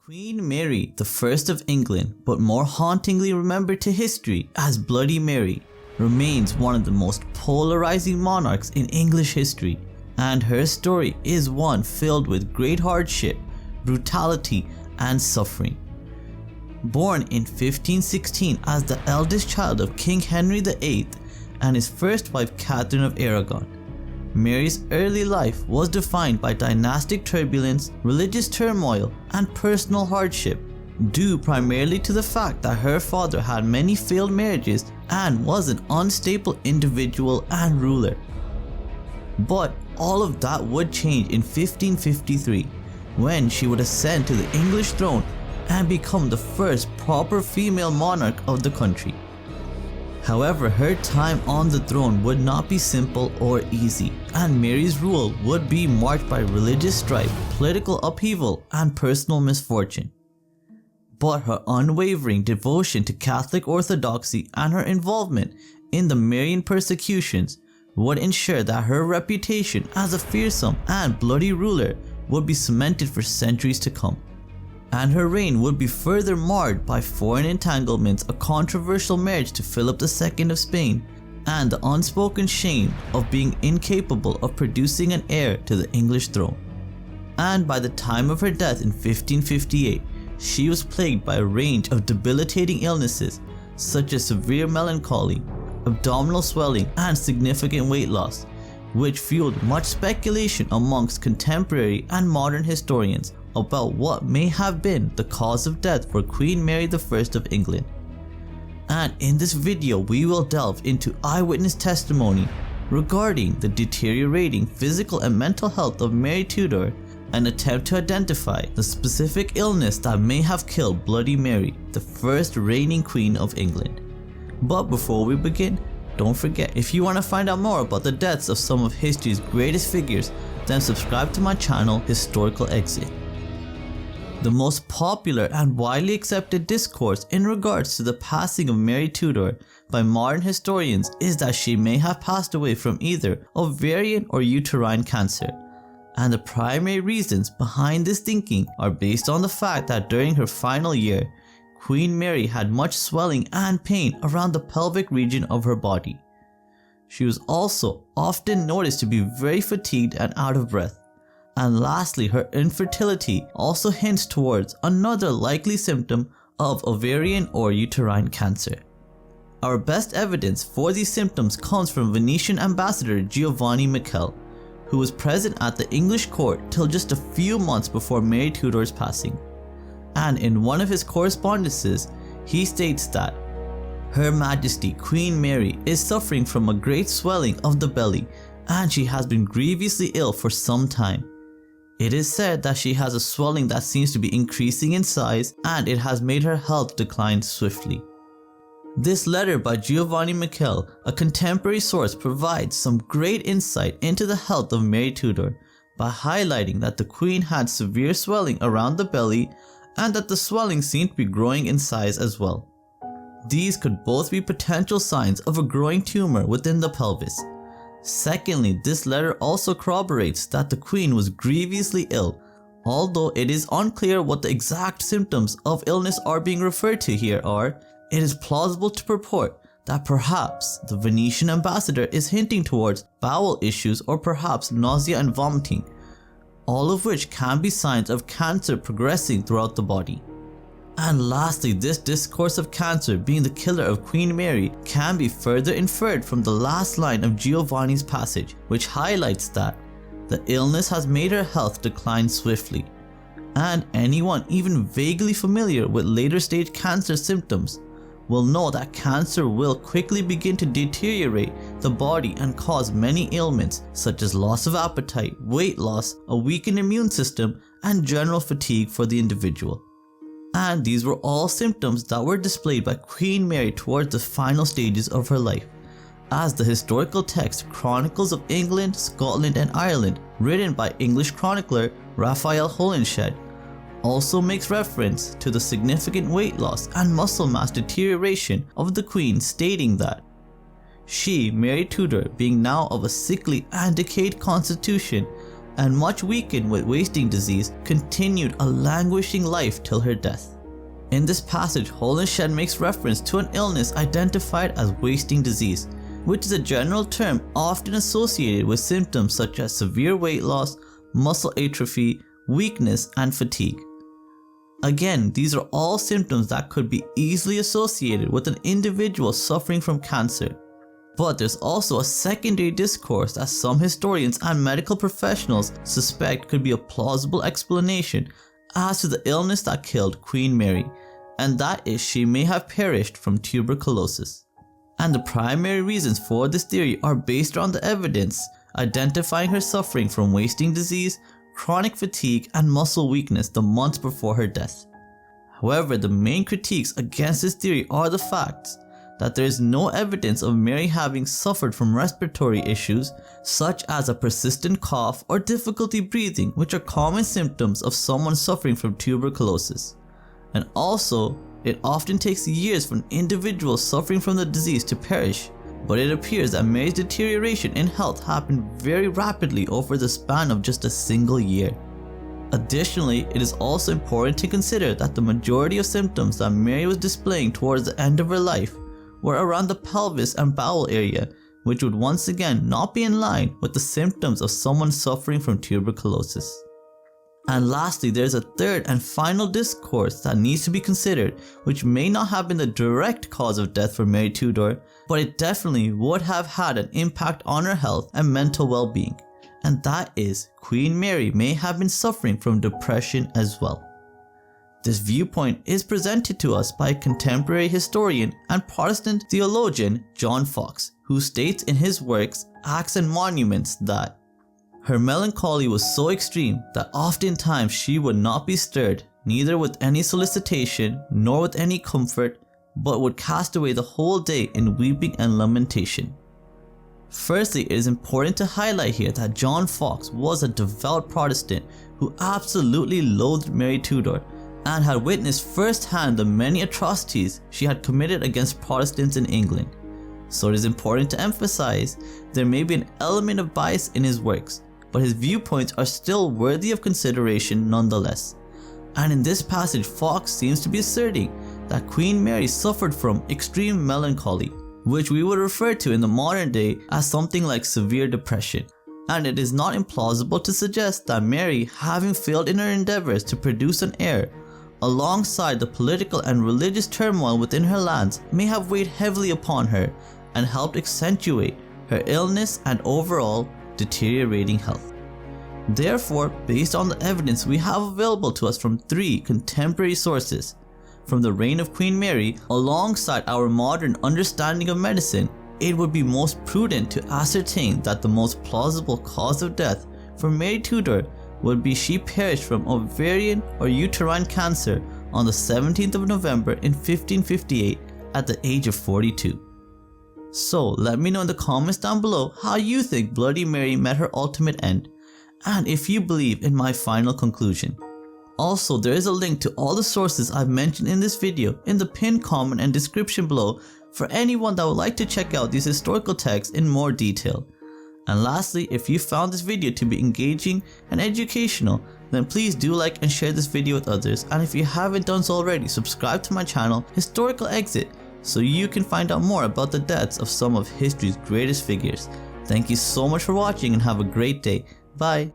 Queen Mary, the First of England, but more hauntingly remembered to history as Bloody Mary, remains one of the most polarizing monarchs in English history, and her story is one filled with great hardship, brutality, and suffering. Born in 1516 as the eldest child of King Henry VIII and his first wife Catherine of Aragon, Mary's early life was defined by dynastic turbulence, religious turmoil, and personal hardship, due primarily to the fact that her father had many failed marriages and was an unstable individual and ruler. But all of that would change in 1553, when she would ascend to the English throne and become the first proper female monarch of the country. However, her time on the throne would not be simple or easy, and Mary's rule would be marked by religious strife, political upheaval, and personal misfortune. But her unwavering devotion to Catholic orthodoxy and her involvement in the Marian persecutions would ensure that her reputation as a fearsome and bloody ruler would be cemented for centuries to come. And her reign would be further marred by foreign entanglements, a controversial marriage to Philip II of Spain, and the unspoken shame of being incapable of producing an heir to the English throne. And by the time of her death in 1558, she was plagued by a range of debilitating illnesses such as severe melancholy, abdominal swelling, and significant weight loss, which fueled much speculation amongst contemporary and modern historians about what may have been the cause of death for Queen Mary I of England. And in this video we will delve into eyewitness testimony regarding the deteriorating physical and mental health of Mary Tudor and attempt to identify the specific illness that may have killed Bloody Mary, the first reigning Queen of England. But before we begin, don't forget, if you want to find out more about the deaths of some of history's greatest figures, then subscribe to my channel Historical Exit. The most popular and widely accepted discourse in regards to the passing of Mary Tudor by modern historians is that she may have passed away from either ovarian or uterine cancer. And the primary reasons behind this thinking are based on the fact that during her final year, Queen Mary had much swelling and pain around the pelvic region of her body. She was also often noticed to be very fatigued and out of breath. And lastly, her infertility also hints towards another likely symptom of ovarian or uterine cancer. Our best evidence for these symptoms comes from Venetian ambassador Giovanni Michele, who was present at the English court till just a few months before Mary Tudor's passing. And in one of his correspondences, he states that Her Majesty Queen Mary is suffering from a great swelling of the belly, and she has been grievously ill for some time. It is said that she has a swelling that seems to be increasing in size, and it has made her health decline swiftly. This letter by Giovanni Michele, a contemporary source, provides some great insight into the health of Mary Tudor by highlighting that the Queen had severe swelling around the belly and that the swelling seemed to be growing in size as well. These could both be potential signs of a growing tumor within the pelvis. Secondly, this letter also corroborates that the Queen was grievously ill, although it is unclear what the exact symptoms of illness are being referred to here are. It is plausible to purport that perhaps the Venetian ambassador is hinting towards bowel issues or perhaps nausea and vomiting, all of which can be signs of cancer progressing throughout the body. And lastly, this discourse of cancer being the killer of Queen Mary can be further inferred from the last line of Giovanni's passage, which highlights that the illness has made her health decline swiftly. And anyone even vaguely familiar with later stage cancer symptoms will know that cancer will quickly begin to deteriorate the body and cause many ailments such as loss of appetite, weight loss, a weakened immune system, and general fatigue for the individual. And these were all symptoms that were displayed by Queen Mary towards the final stages of her life, as the historical text Chronicles of England, Scotland and Ireland, written by English chronicler Raphael Holinshed, also makes reference to the significant weight loss and muscle mass deterioration of the Queen, stating that she, Mary Tudor, being now of a sickly and decayed constitution, and much weakened with wasting disease, continued a languishing life till her death. In this passage, Holinshed makes reference to an illness identified as wasting disease, which is a general term often associated with symptoms such as severe weight loss, muscle atrophy, weakness, and fatigue. Again, these are all symptoms that could be easily associated with an individual suffering from cancer. But there's also a secondary discourse that some historians and medical professionals suspect could be a plausible explanation as to the illness that killed Queen Mary, and that is she may have perished from tuberculosis. And the primary reasons for this theory are based on the evidence identifying her suffering from wasting disease, chronic fatigue, and muscle weakness the months before her death. However, the main critiques against this theory are the facts that there is no evidence of Mary having suffered from respiratory issues such as a persistent cough or difficulty breathing, which are common symptoms of someone suffering from tuberculosis. And also, it often takes years for an individual suffering from the disease to perish, but it appears that Mary's deterioration in health happened very rapidly over the span of just a single year. Additionally, it is also important to consider that the majority of symptoms that Mary was displaying towards the end of her life were around the pelvis and bowel area, which would once again not be in line with the symptoms of someone suffering from tuberculosis. And lastly, there's a third and final discourse that needs to be considered, which may not have been the direct cause of death for Mary Tudor, but it definitely would have had an impact on her health and mental well-being, and that is Queen Mary may have been suffering from depression as well. This viewpoint is presented to us by contemporary historian and Protestant theologian John Foxe, who states in his works Acts and Monuments that her melancholy was so extreme that oftentimes she would not be stirred, neither with any solicitation nor with any comfort, but would cast away the whole day in weeping and lamentation. Firstly, it is important to highlight here that John Foxe was a devout Protestant who absolutely loathed Mary Tudor and had witnessed firsthand the many atrocities she had committed against Protestants in England. So it is important to emphasize there may be an element of bias in his works, but his viewpoints are still worthy of consideration nonetheless. And in this passage, Foxe seems to be asserting that Queen Mary suffered from extreme melancholy, which we would refer to in the modern day as something like severe depression. And it is not implausible to suggest that Mary, having failed in her endeavors to produce an heir, alongside the political and religious turmoil within her lands, may have weighed heavily upon her and helped accentuate her illness and overall deteriorating health. Therefore, based on the evidence we have available to us from three contemporary sources, from the reign of Queen Mary alongside our modern understanding of medicine, it would be most prudent to ascertain that the most plausible cause of death for Mary Tudor would be she perished from ovarian or uterine cancer on the 17th of November in 1558 at the age of 42. So let me know in the comments down below how you think Bloody Mary met her ultimate end, and if you believe in my final conclusion. Also, there is a link to all the sources I've mentioned in this video in the pinned comment and description below for anyone that would like to check out these historical texts in more detail. And lastly, if you found this video to be engaging and educational, then please do like and share this video with others, and if you haven't done so already, subscribe to my channel Historical Exit so you can find out more about the deaths of some of history's greatest figures. Thank you so much for watching and have a great day. Bye.